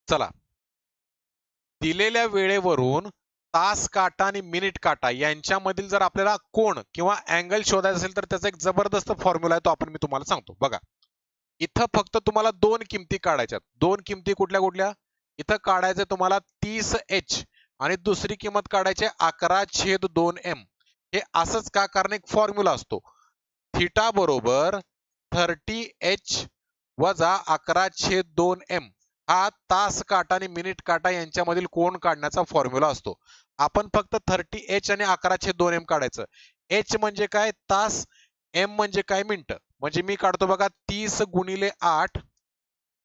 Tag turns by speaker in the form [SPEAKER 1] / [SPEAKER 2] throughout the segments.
[SPEAKER 1] चला, दिलेल्या वेळेवरून तास काटा आणि मिनिट काटा यांच्यामधील जर आपल्याला कोन किंवा अँगल शोधायचा असेल तर त्याचा एक जबरदस्त फॉर्म्युला आहे, तो आपण मी तुम्हाला सांगतो. बघा, इथं फक्त तुम्हाला दोन किमती काढायच्यात. दोन किमती कुठल्या कुठल्या? इथं काढायचं तुम्हाला 30h आणि दुसरी किंमत काढायची 11/2m. हे असंच का? कारण एक फॉर्म्युला असतो. थिटा बरोबर 30h वजा 11/2m हा तास काटा आणि मिनिट काटा यांच्यामधील कोन काढण्याचा फॉर्म्युला असतो. आपण फक्त 30h आणि 11/2m काढायचं. h म्हणजे काय? तास. m म्हणजे काय? मिनिट. म्हणजे मी काढतो बघा 30 गुणिले 8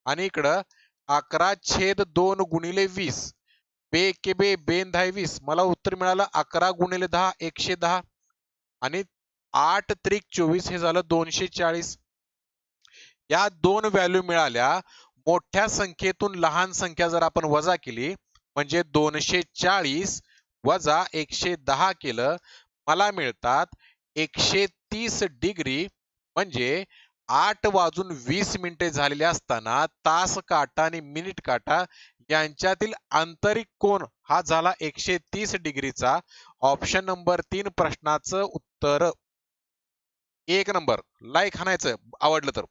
[SPEAKER 1] आणि इकडं 11/2 गुणिले 20. बे एके बे, बेन 10 20. मला उत्तर मिळालं 11 गुणिले 10 110 आणि 8 त्रिक 24 हे झालं 240. या दोन व्हॅल्यू मिळाल्या. मोठ्या संख्येतून लहान संख्या जर आपण वजा केली म्हणजे 240 वजा 110 केलं, मला मिळतात 130 डिग्री. म्हणजे 8:20 झालेले असताना तास काटा आणि मिनिट काटा यांच्यातील आंतरिक कोन हा झाला 130 डिग्रीचा. ऑप्शन नंबर 3 प्रश्नाचं उत्तर 1 नंबर. लाईक हाणायचं आवडलं तर.